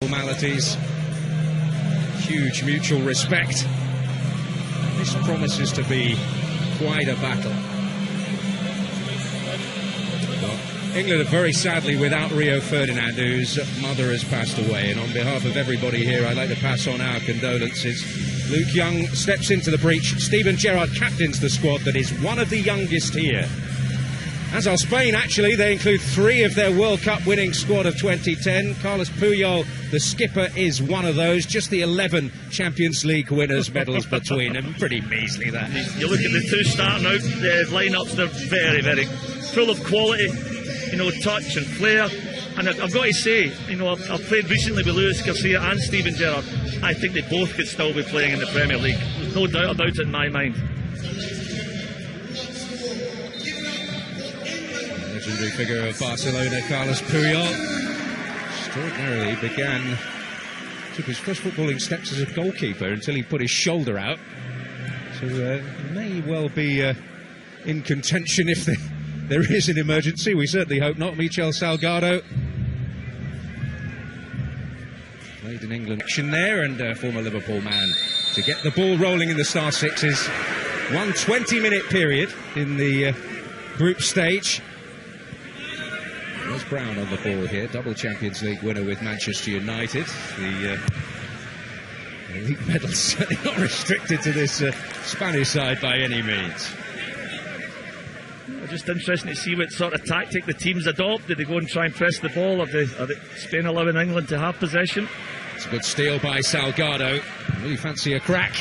Formalities, huge mutual respect. This promises to be quite a battle. Well, England are very sadly without Rio Ferdinand, whose mother has passed away, and on behalf of everybody here, I'd like to pass on our condolences. Luke Young steps into the breach. Steven Gerrard captains the squad that is one of the youngest here. As are Spain, actually. They include 3 of their World Cup winning squad of 2010. Carlos Puyol, the skipper, is one of those. Just the 11 Champions League winners' medals between them. Pretty measly, that. You look at the 2 starting out lineups, they're very, very full of quality, you know, touch and flair. And I've got to say, you know, I've played recently with Luis Garcia and Steven Gerrard. I think they both could still be playing in the Premier League. There's no doubt about it in my mind. Legendary figure of Barcelona, Carlos Puyol, extraordinarily took his first footballing steps as a goalkeeper until he put his shoulder out. So may well be in contention if there is an emergency. We certainly hope not. Michel Salgado played in England action there, and former Liverpool man to get the ball rolling in the Star Sixes. 1 20-minute period in the group stage. There's Brown on the ball here, double Champions League winner with Manchester United. The league medals certainly not restricted to this Spanish side by any means. Just interesting to see what sort of tactic the teams adopt. Did they go and try and press the ball, or did Spain allowing England to have possession? It's a good steal by Salgado. Really fancy a crack.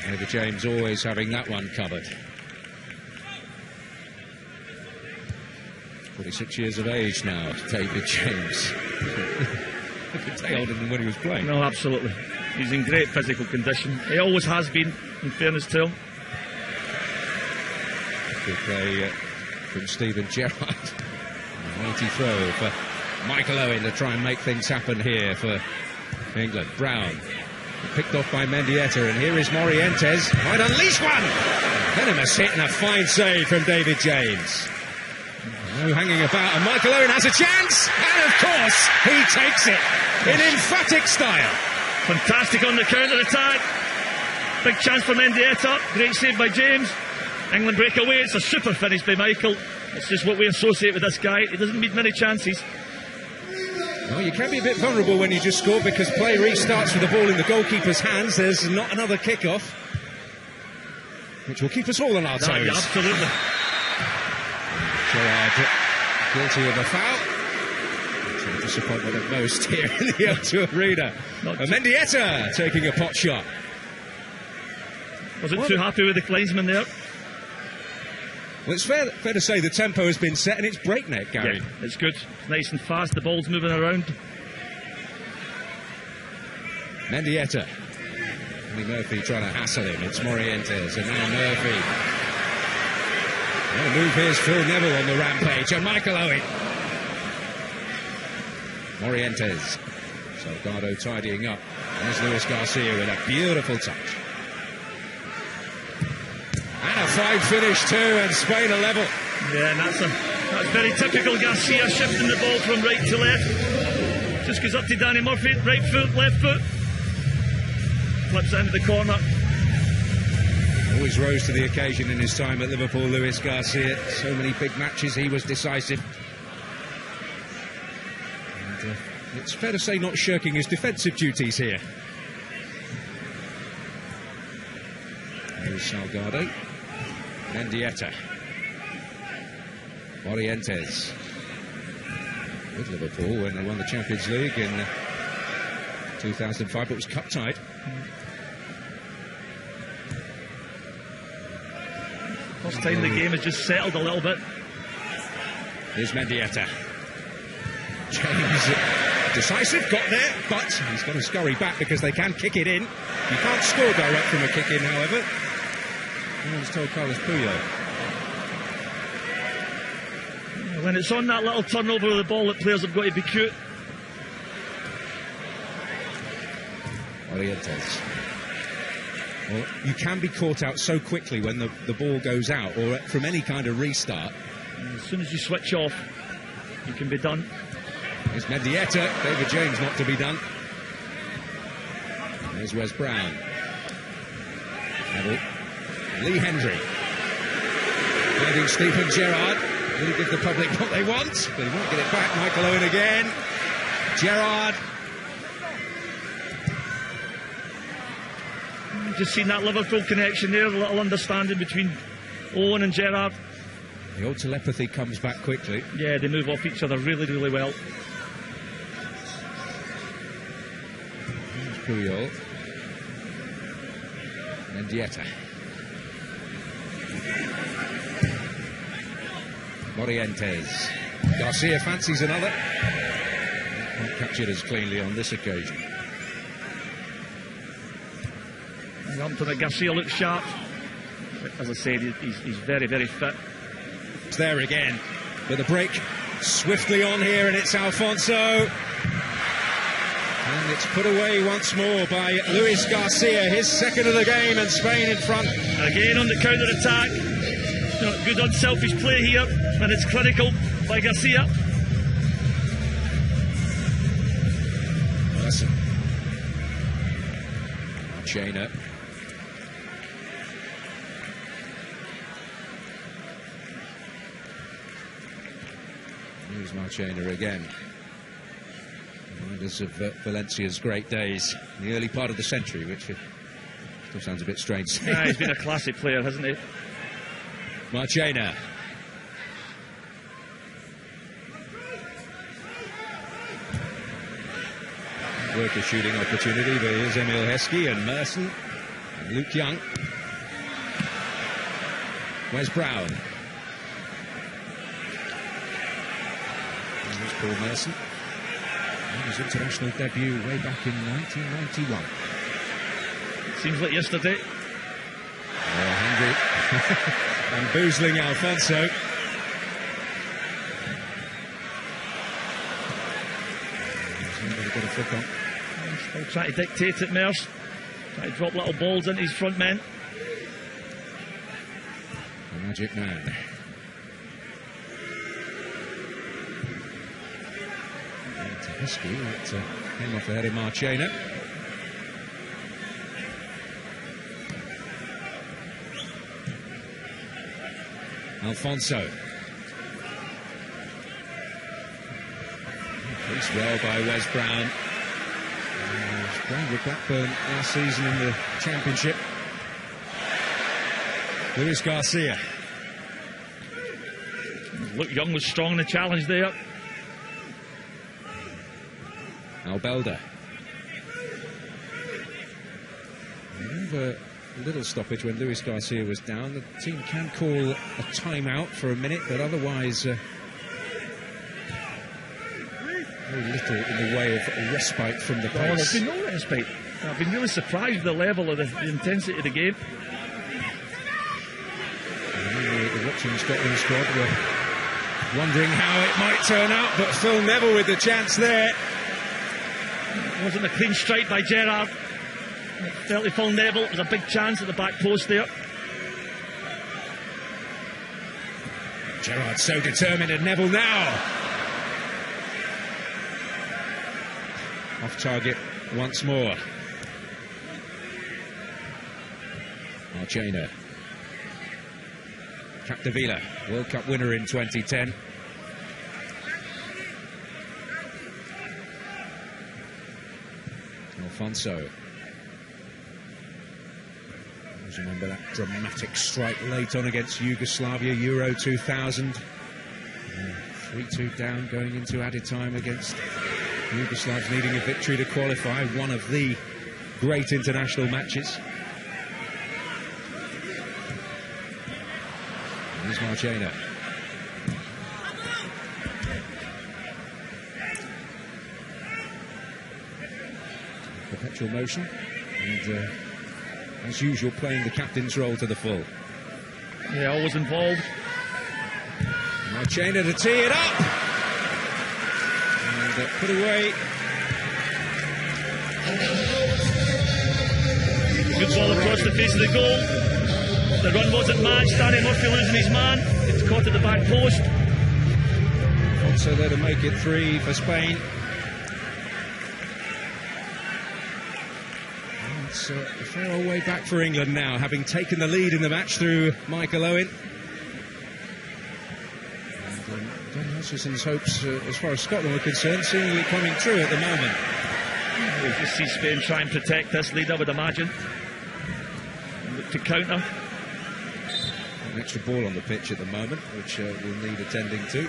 David James always having that one covered. 46 years of age now, David James. Day older than when he was playing. No, absolutely. He's in great physical condition. He always has been, in fairness to him. Good play from Steven Gerrard. Mighty throw for Michael Owen to try and make things happen here for England. Brown picked off by Mendieta, and here is Morientes. Might unleash one! Venomous hit and a fine save from David James. No hanging about, and Michael Owen has a chance, and of course he takes it in emphatic style. Fantastic on the counter-attack. Big chance for Mendieta. Great save by James. England break away. It's a super finish by Michael. It's just what we associate with this guy. He doesn't meet many chances. Well, you can be a bit vulnerable when you just score, because play restarts with the ball in the goalkeeper's hands. There's not another kick-off, which will keep us all on our toes. Yeah, absolutely. Gerrard guilty of a foul. It's a disappointment at most here in the O2 Arena. Mendieta taking a pot shot. Wasn't too happy with the linesman there. Well, it's fair to say the tempo has been set, and it's breakneck, Gary. Yeah, it's good. It's nice and fast. The ball's moving around. Mendieta. Only Murphy trying to hassle him. It's Morientes, and now Murphy. The move here's Phil Neville on the rampage, and Michael Owen. Morientes. Salgado tidying up. There's Luis Garcia with a beautiful touch. And a fine finish too, and Spain are level. Yeah, and that's very typical Garcia, shifting the ball from right to left. Just goes up to Danny Murphy, right foot, left foot. Flips it into the corner. Always rose to the occasion in his time at Liverpool, Luis Garcia. So many big matches, he was decisive. And it's fair to say not shirking his defensive duties here. There's Salgado. Mendieta. Morientes. With Liverpool when they won the Champions League in 2005, but it was cup tied. First time the game has just settled a little bit. Here's Mendieta. James, decisive, got there, but he's got to scurry back because they can kick it in. You can't score direct from a kick in, however. No one's told Carlos Puyol. When it's on that little turnover of the ball, that players have got to be cute. Morientes. Well, you can be caught out so quickly when the ball goes out, or from any kind of restart. As soon as you switch off, you can be done. Here's Mendieta. David James not to be done. There's Wes Brown. Neville. Lee Hendry. Finding Stephen Gerrard. Will he give the public what they want? But he won't get it back. Michael Owen again. Gerrard. Just seen that Liverpool connection there, a little understanding between Owen and Gerrard. The old telepathy comes back quickly. Yeah, they move off each other really, really well. Here's Puyol. Mendieta. Morientes. Garcia fancies another. Not captured as cleanly on this occasion. Lumpton, Garcia looks sharp. As I said, he's very, very fit. It's there again with a break. Swiftly on here, and it's Alfonso. And it's put away once more by Luis Garcia, his second of the game, and Spain in front. Again on the counter-attack. Good unselfish play here, and it's clinical by Garcia. Listen. Chainer. Here's Marchena again. Remind us of Valencia's great days in the early part of the century, which still sounds a bit strange. He's been a classic player, hasn't he? Marchena. Worth a shooting opportunity, but here's Emil Heskey and Merson and Luke Young. Wes Brown. Here's Paul Merson. His international debut way back in 1991. Seems like yesterday. Hendry. And boozling Alfonso. He's got a flick on. Still trying to dictate it, Merce. Trying to drop little balls into his front men. The magic man. Heskey, that came off the head of Marchena. Alfonso. Placed well by Wes Brown. He's playing with Blackburn last season in the Championship. Luis Garcia. Luke Young was strong in the challenge there. Albelda. A little stoppage when Luis Garcia was down. The team can call a timeout for a minute, but otherwise very little in the way of respite from the pace. There's been no respite. I've been really surprised with the level of the intensity of the game. The watching Scotland squad were wondering how it might turn out, but Phil Neville with the chance there. It wasn't a clean strike by Gerrard. Felt to Phil Neville. It was a big chance at the back post there. Gerrard so determined, and Neville now. Off target once more. Marchena. Capdevila, World Cup winner in 2010. Alfonso. Remember that dramatic strike late on against Yugoslavia, Euro 2000. 3-2 down going into added time against Yugoslavs needing a victory to qualify. One of the great international matches. Here's Marchena. Perpetual motion. And as usual, playing the captain's role to the full. Yeah, always involved. Marchena to tee it up. And put away. Good ball across the face of the goal. The run wasn't matched. Danny Murphy losing his man. It's caught at the back post. shot, so they're to make it 3 for Spain. And it's a fair old way back for England now, having taken the lead in the match through Michael Owen. And Dan Hutchison's hopes, as far as Scotland are concerned, seemingly coming true at the moment. We'll just see Spain try and protect this lead, I would imagine. Look to counter. An extra ball on the pitch at the moment, which we'll need attending to.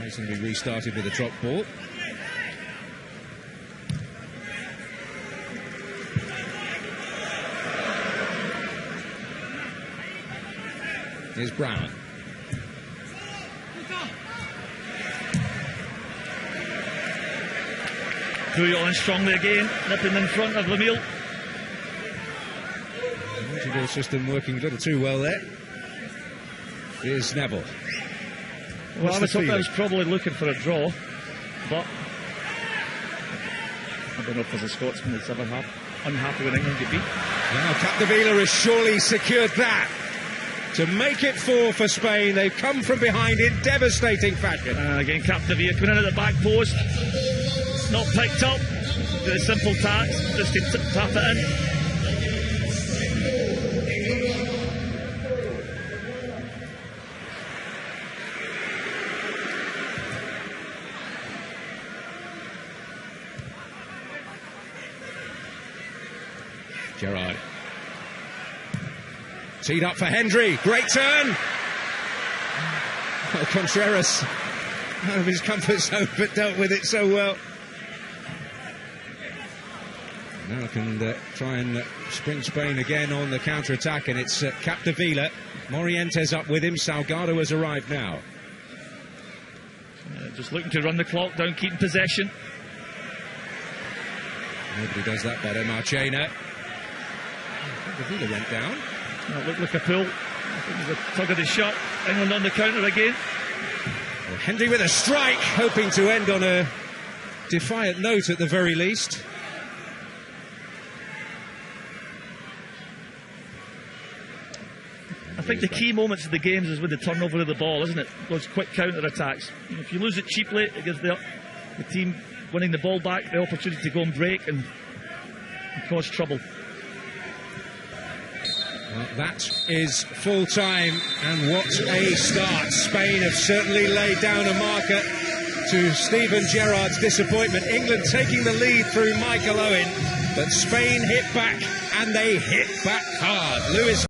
It's going to be restarted with a drop ball. Here's Brown. Puyo on strongly again, nipping in front of Lemieux. The system working a little too well there. Here's Neville. Well, I was probably looking for a draw, but I don't know if there's a Scotsman that's ever unhappy when England get beat. Now Capdevila has surely secured that to make it 4 for Spain. They've come from behind in devastating fashion. And again, Capdevila coming in at the back post, not picked up. The simple tax just to tap it in. Gerrard. Teed up for Hendry. Great turn. Oh, Contreras out of his comfort zone, but dealt with it so well. Now can try and spring Spain again on the counter-attack, and it's Capdevila. Morientes up with him. Salgado has arrived now. Just looking to run the clock down, keeping possession. Nobody does that better. Marchena. Capdevila went down. Looked like a pull. I think it was a tug of the shot. England on the counter again. Well, Hendry with a strike, hoping to end on a defiant note at the very least. I think the key moments of the games is with the turnover of the ball, isn't it? Those quick counter-attacks. If you lose it cheaply, it gives the team winning the ball back the opportunity to go and break and cause trouble. Well, that is full time, and what a start. Spain have certainly laid down a marker to Steven Gerrard's disappointment. England taking the lead through Michael Owen, but Spain hit back, and they hit back hard. Lewis